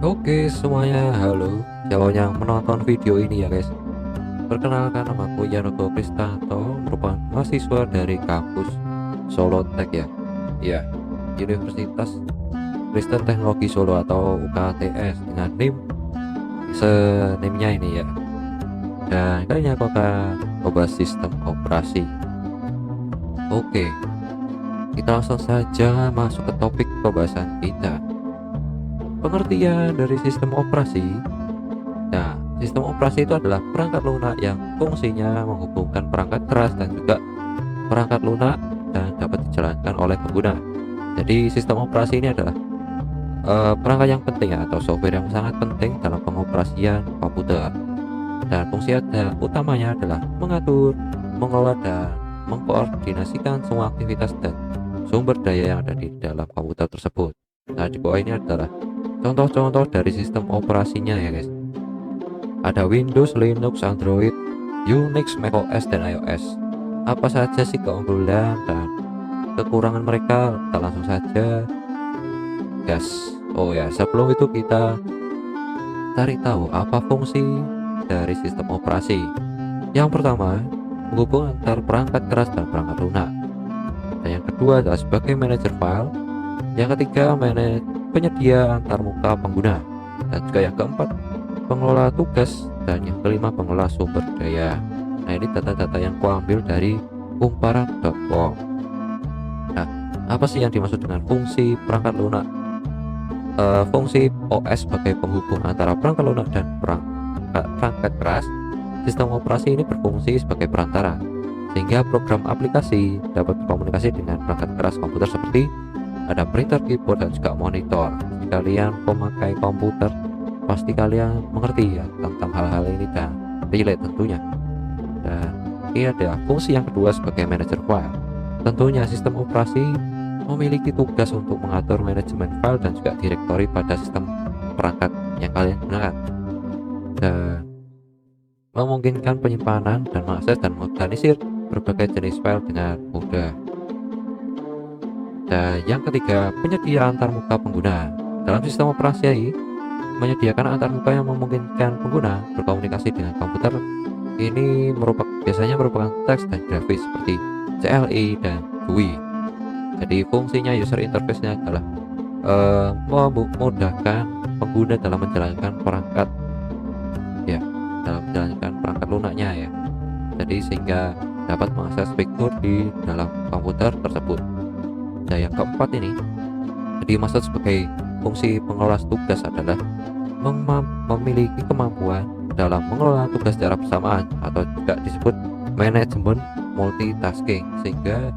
Oke semuanya, halo siapa yang menonton video ini ya guys. Perkenalkan, namaku Yanogo Kristanto, merupakan mahasiswa dari kampus Solo Tech ya. Ya, Universitas Kristen Teknologi Solo atau UKTS dengan NIM-nya ini ya. Dan kali ini aku akan membahas sistem operasi. Oke, kita langsung saja masuk ke topik pembahasan kita. Pengertian dari sistem operasi. Nah, sistem operasi itu adalah perangkat lunak yang fungsinya menghubungkan perangkat keras dan juga perangkat lunak dan dapat dijalankan oleh pengguna. Jadi sistem operasi ini adalah perangkat yang penting ya, atau software yang sangat penting dalam pengoperasian komputer. Dan fungsi utamanya adalah mengatur, mengelola dan mengkoordinasikan semua aktivitas dan sumber daya yang ada di dalam komputer tersebut. Nah, di bawah ini adalah contoh-contoh dari sistem operasinya ya guys. Ada Windows, Linux, Android, Unix, macOS, dan iOS. Apa saja sih keunggulan dan kekurangan mereka? Kita langsung saja gas. Oh ya, sebelum itu kita cari tahu apa fungsi dari sistem operasi. Yang pertama, menghubung antar perangkat keras dan perangkat lunak. Dan yang kedua adalah sebagai manajer file. Yang ketiga, penyedia antarmuka pengguna. Dan juga yang keempat, pengelola tugas. Dan yang kelima, pengelola sumber daya. Nah, ini data-data yang kuambil dari kumparan.com. Nah, apa sih yang dimaksud dengan fungsi perangkat lunak? Fungsi OS sebagai penghubung antara perangkat lunak dan perangkat keras. Sistem operasi ini berfungsi sebagai perantara, sehingga program aplikasi dapat berkomunikasi dengan perangkat keras komputer seperti ada printer, keyboard, dan juga monitor. Jika kalian pemakai komputer, pasti kalian mengerti ya tentang hal-hal ini dan relate tentunya. Dan ini ada fungsi yang kedua sebagai manajer file. Tentunya sistem operasi memiliki tugas untuk mengatur manajemen file dan juga direktori pada sistem perangkat yang kalian gunakan, dan memungkinkan penyimpanan dan mengakses dan mengorganisir berbagai jenis file dengan mudah. Dan yang ketiga, penyedia antarmuka pengguna. Dalam sistem operasi menyediakan antarmuka yang memungkinkan pengguna berkomunikasi dengan komputer. Ini biasanya merupakan teks dan grafis seperti CLI dan GUI. Jadi fungsinya user interface-nya adalah memudahkan pengguna dalam menjalankan perangkat lunaknya ya. Jadi sehingga dapat mengakses fitur di dalam komputer tersebut. Nah, yang keempat ini dimaksud sebagai fungsi pengelola tugas adalah memiliki kemampuan dalam mengelola tugas secara bersamaan atau juga disebut manajemen multitasking, sehingga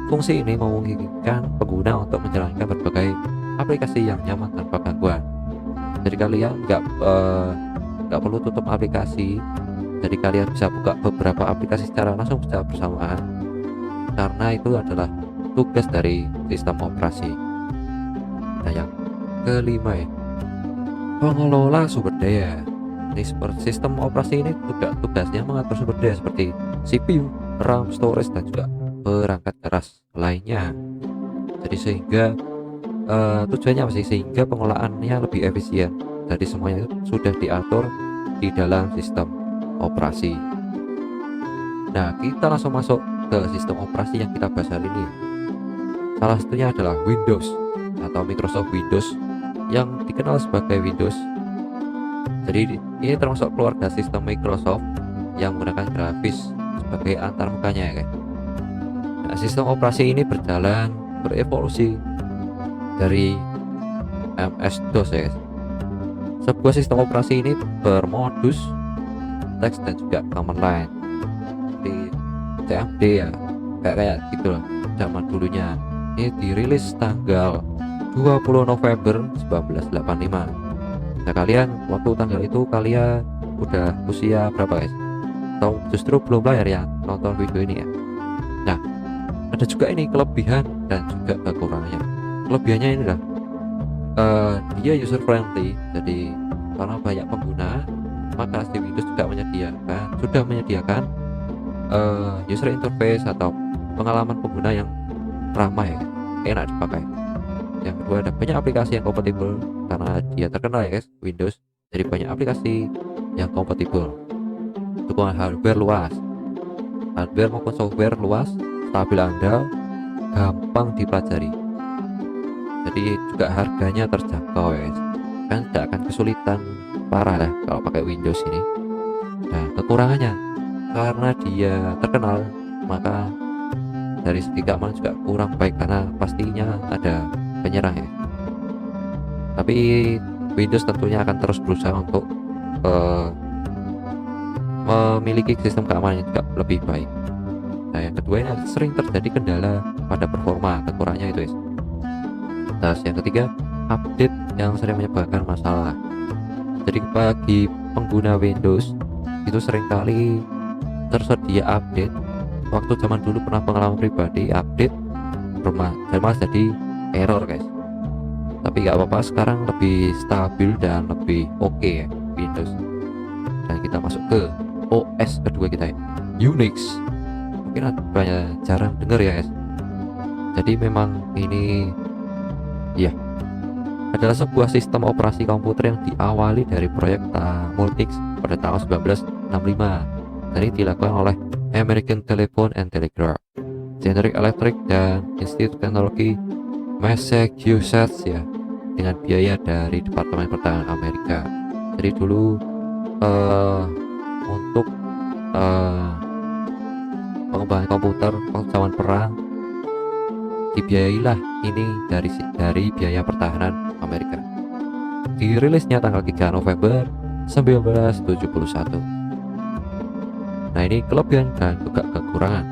fungsi ini memungkinkan pengguna untuk menjalankan berbagai aplikasi yang nyaman tanpa gangguan. Jadi kalian nggak perlu tutup aplikasi, jadi kalian bisa buka beberapa aplikasi secara langsung secara bersamaan, karena itu adalah tugas dari sistem operasi. Nah, yang kelima ya, pengelola sumber daya. Sistem operasi ini tugasnya mengatur sumber daya seperti CPU, RAM, storage, dan juga perangkat keras lainnya. Jadi sehingga tujuannya apa sih? Sehingga pengelolaannya lebih efisien. Jadi semuanya itu sudah diatur di dalam sistem operasi. Nah, kita langsung masuk ke sistem operasi yang kita bahas hari ini. Salah satunya adalah Windows atau Microsoft Windows yang dikenal sebagai Windows. Jadi ini termasuk keluarga sistem Microsoft yang menggunakan grafis sebagai antarmukanya ya guys. Nah, sistem operasi ini berevolusi dari MS-DOS ya guys. Sebuah sistem operasi ini bermodus teks dan juga command line di CMD ya, kayak gitu lah zaman dulunya. Ini dirilis tanggal 20 November 1985. Nah, kalian waktu tanggal itu kalian udah usia berapa guys? Atau justru belum lahir ya nonton video ini ya? Nah, ada juga ini kelebihan dan juga kekurangannya. Kelebihannya ini lah, dia user friendly, jadi karena banyak pengguna maka si Windows juga sudah menyediakan user interface atau pengalaman pengguna yang ramah ya, enak dipakai. Yang kedua, ada banyak aplikasi yang kompatibel karena dia terkenal ya guys, Windows. Jadi banyak aplikasi yang kompatibel. Dukungan hardware luas, hardware maupun software luas, stabil, andal, gampang dipelajari. Jadi juga harganya terjangkau ya guys. Kan tidak akan kesulitan parah lah kalau pakai Windows ini. Nah, kekurangannya karena dia terkenal, maka dari segi keamanan juga kurang baik karena pastinya ada penyerang ya. Tapi Windows tentunya akan terus berusaha untuk memiliki sistem keamanan yang juga lebih baik. Nah, yang kedua ini sering terjadi kendala pada performa, kekurangannya itu guys. Terus yang ketiga, update yang sering menyebabkan masalah. Jadi bagi pengguna Windows itu seringkali tersedia update. Waktu zaman dulu pernah pengalaman pribadi, update malah jadi error guys. Tapi nggak apa-apa, sekarang lebih stabil dan lebih oke ya Windows. Dan kita masuk ke OS kedua kita ya, Unix. Mungkin banyak jarang dengar ya guys. Jadi memang ini ya adalah sebuah sistem operasi komputer yang diawali dari proyek Multics pada tahun 1965. Ini dilakukan oleh American Telephone and Telegraph, General Electric, dan Institut Teknologi Massachusetts ya, dengan biaya dari Departemen Pertahanan Amerika. Jadi dulu untuk pengembangan komputer waktu zaman perang dibiayailah ini dari biaya pertahanan Amerika. Dirilisnya tanggal 3 November 1971. Nah, ini kelebihan dan juga kekurangan.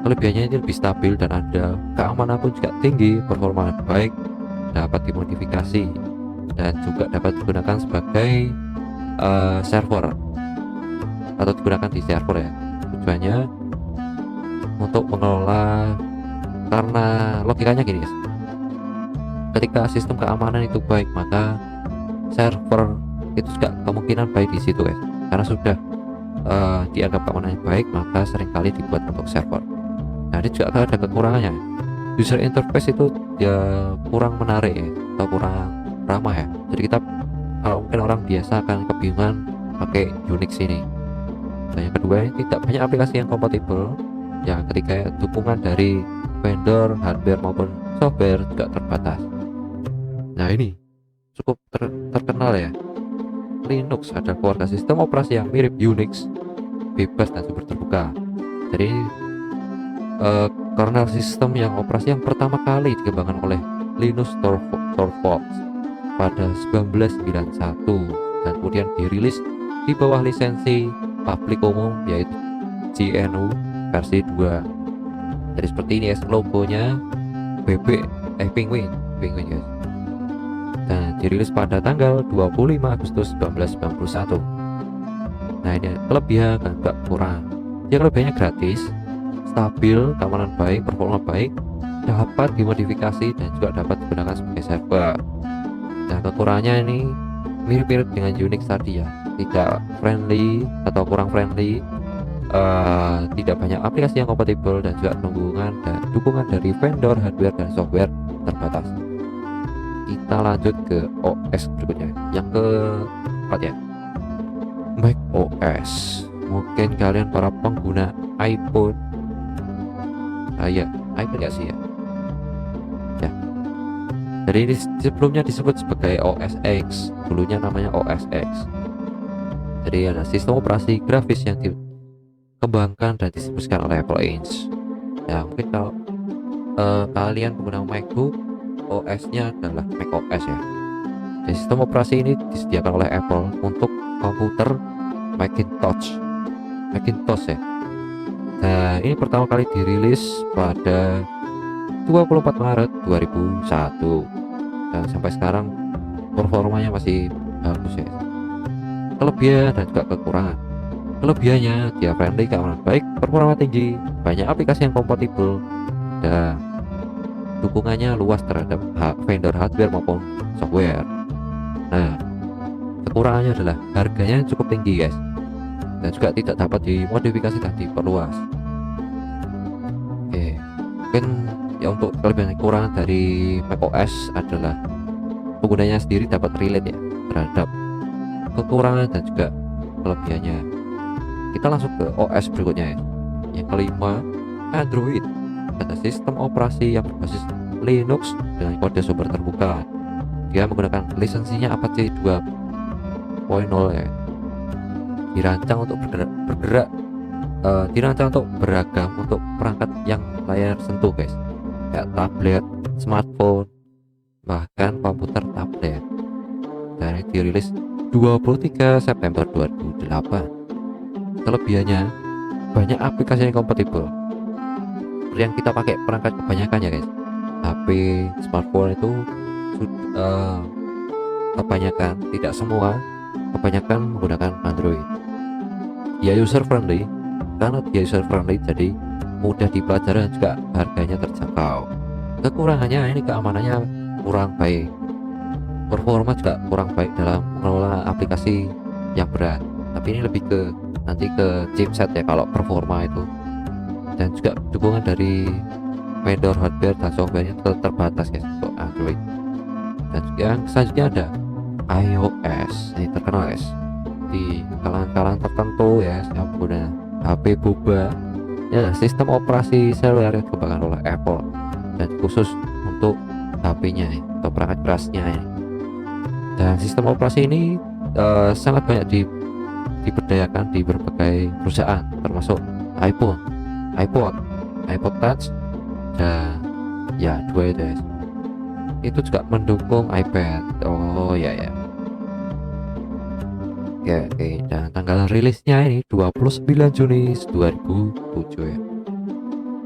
Kelebihannya ini lebih stabil dan andal, keamanan pun juga tinggi, performa baik, dapat dimodifikasi, dan juga dapat digunakan sebagai server atau digunakan di server ya. Tujuannya untuk mengelola, karena logikanya gini guys, ketika sistem keamanan itu baik, maka server itu juga kemungkinan baik di situ guys, karena sudah dianggap keamanannya baik, maka seringkali dibuat untuk server. Nah, ini juga ada kekurangannya. User interface itu ya kurang menarik ya, atau kurang ramah ya. Jadi kita kalau mungkin orang biasa akan kebingungan pakai Unix ini. Nah, yang kedua, ini tidak banyak aplikasi yang kompatibel. Yang ketiga, dukungan dari vendor hardware maupun software juga terbatas. Nah, ini cukup terkenal ya. Linux adalah keluarga sistem operasi yang mirip Unix, bebas dan sumber terbuka. Jadi kernel sistem yang operasi yang pertama kali dikembangkan oleh Linus Torvalds pada 1991 dan kemudian dirilis di bawah lisensi publik umum yaitu GNU versi 2. Jadi seperti ini ya logonya, penguin guys. Dan dirilis pada tanggal 25 Agustus 1991. Nah, ini kelebihan dan juga kurang. Ya, kelebihannya gratis, stabil, keamanan baik, performa baik, dapat dimodifikasi dan juga dapat digunakan sebagai server. Nah, kekurangannya ini mirip-mirip dengan Unix tadi ya, tidak friendly atau kurang friendly, tidak banyak aplikasi yang kompatibel, dan juga dukungan dari vendor hardware dan software terbatas. Kita lanjut ke OS berikutnya, yang keempat ya, Mac OS. Mungkin kalian para pengguna iPhone, ya iPhone gak sih ya? Ya. Jadi ini sebelumnya disebut sebagai OS X, dulunya namanya OS X. Jadi ada sistem operasi grafis yang dikembangkan dan disesuaikan oleh Apple Inc. Ya, mungkin kalau kalian pengguna MacBook, OS-nya adalah Mac OS ya. Jadi sistem operasi ini disediakan oleh Apple untuk komputer Macintosh ya. Nah, ini pertama kali dirilis pada 24 Maret 2001 dan sampai sekarang performanya masih bagus ya. Kelebihan dan juga kekurangan. Kelebihannya, dia friendly, keamanan baik, performa tinggi, banyak aplikasi yang kompatibel, dan dukungannya luas terhadap vendor hardware maupun software. Nah, kekurangannya adalah harganya cukup tinggi guys, dan juga tidak dapat dimodifikasi dan diperluas. Oke, mungkin ya untuk kelebihan dan kekurangan dari macOS adalah penggunanya sendiri dapat relate ya terhadap kekurangan dan juga kelebihannya. Kita langsung ke OS berikutnya ya. Yang kelima, Android. Ada sistem operasi yang berbasis Linux dengan kode sumber terbuka. Dia menggunakan lisensinya Apache 2.0 ya. Dirancang untuk dirancang untuk beragam untuk perangkat yang layar sentuh guys, kayak tablet, smartphone, bahkan komputer tablet. Dan dirilis 23 September 2008. Kelebihannya banyak aplikasi yang kompatibel yang kita pakai perangkat kebanyakan ya guys. HP, smartphone itu kebanyakan, tidak semua, kebanyakan menggunakan Android. Dia user friendly, karena dia user friendly jadi mudah dipelajari dan juga harganya terjangkau. Kekurangannya ini keamanannya kurang baik, performa juga kurang baik dalam mengelola aplikasi yang berat. Tapi ini lebih ke nanti ke chipset ya kalau performa itu, dan juga dukungan dari vendor hardware dan softwarenya terbatas guys untuk Android. Dan juga yang selanjutnya ada iOS. Ini terkenal guys di kalangan-kalangan tertentu ya, yang pengguna HP boba ya, sistem operasi seluler yang dikembangkan oleh Apple dan khusus untuk HP-nya nih, atau perangkat kerasnya ini. Dan sistem operasi ini sangat banyak diberdayakan di berbagai perusahaan, termasuk iPhone, iPod Touch, dan ya dua itu guys. Itu juga mendukung iPad. Oh ya ya. Oke, dan tanggal rilisnya ini 29 Juni 2007 ya.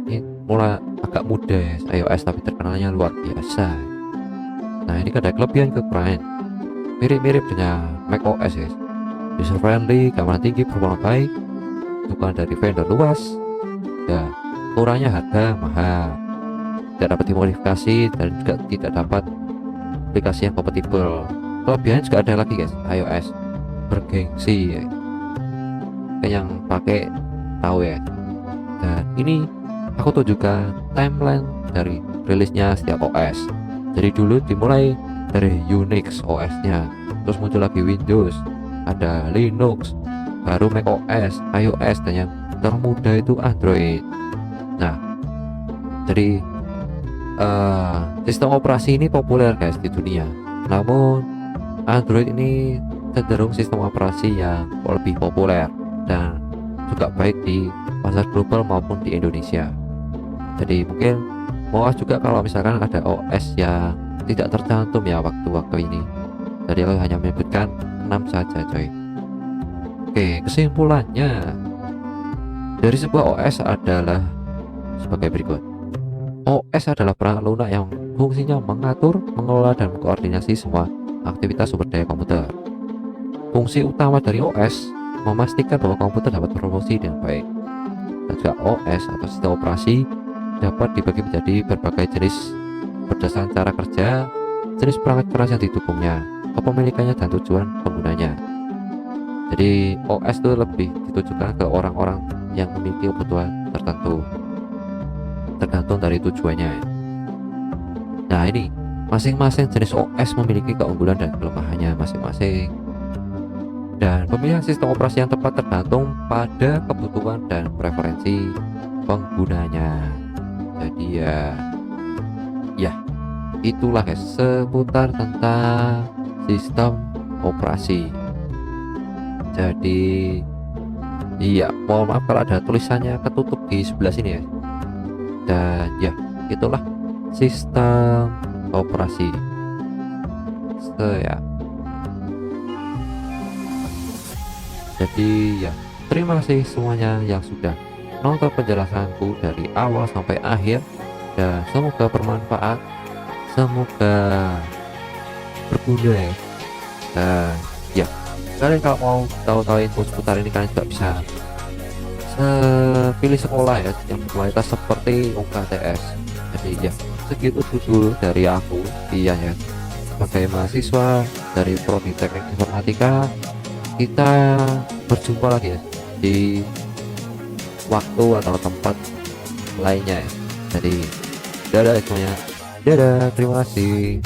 Ini mulai agak muda ya iOS, tapi terkenalnya luar biasa. Nah ini ada kelebihan kekurangan mirip-mirip dengan macOS guys. User friendly, keamanan tinggi, performa baik, dukungan dari vendor luas. Ya, kurangnya harga mahal, tidak dapat dimodifikasi, dan juga tidak dapat aplikasi yang kompatibel. Kelebihan juga ada lagi guys, iOS bergengsi ya. Yang pakai tahu ya. Dan ini aku tunjukkan timeline dari rilisnya setiap OS. Jadi dulu dimulai dari Unix OS-nya, terus muncul lagi Windows, ada Linux, baru macOS, iOS, dan yang termuda itu Android. Nah, jadi sistem operasi ini populer guys di dunia. Namun Android ini cenderung sistem operasi yang lebih populer dan juga baik di pasar global maupun di Indonesia. Jadi mungkin mau juga kalau misalkan ada OS yang tidak tercantum ya waktu-waktu ini. Jadi aku hanya menyebutkan 6 saja coy. Oke, kesimpulannya dari sebuah OS adalah sebagai berikut. OS adalah perangkat lunak yang fungsinya mengatur, mengelola, dan mengkoordinasi semua aktivitas sumber daya komputer. Fungsi utama dari OS memastikan bahwa komputer dapat berfungsi dengan baik. Dan juga OS atau sistem operasi dapat dibagi menjadi berbagai jenis berdasarkan cara kerja, jenis perangkat keras yang didukungnya, kepemilikannya, dan tujuan penggunanya. Jadi OS itu lebih ditujukan ke orang-orang yang memiliki kebutuhan tertentu, tergantung dari tujuannya. Nah ini masing-masing jenis OS memiliki keunggulan dan kelemahannya masing-masing. Dan pemilihan sistem operasi yang tepat tergantung pada kebutuhan dan preferensi penggunanya. Jadi ya itulah guys seputar tentang sistem operasi. Jadi iya, mohon maaf kalau ada tulisannya ketutup di sebelah sini ya. Dan ya itulah sistem operasi. Ya. Jadi ya, terima kasih semuanya yang sudah nonton penjelasanku dari awal sampai akhir, dan semoga bermanfaat, semoga berguna ya. Dan ya, kalian kalau mau tahu-tahu info seputar ini, kalian juga bisa pilih sekolah ya yang berkualitas seperti UKTS. Jadi ya, segitu dulu dari aku, Ian ya, sebagai mahasiswa dari Prodi Teknik Informatika. Kita berjumpa lagi ya di waktu atau tempat lainnya ya. Jadi Dadah semuanya. Dadah, terima kasih.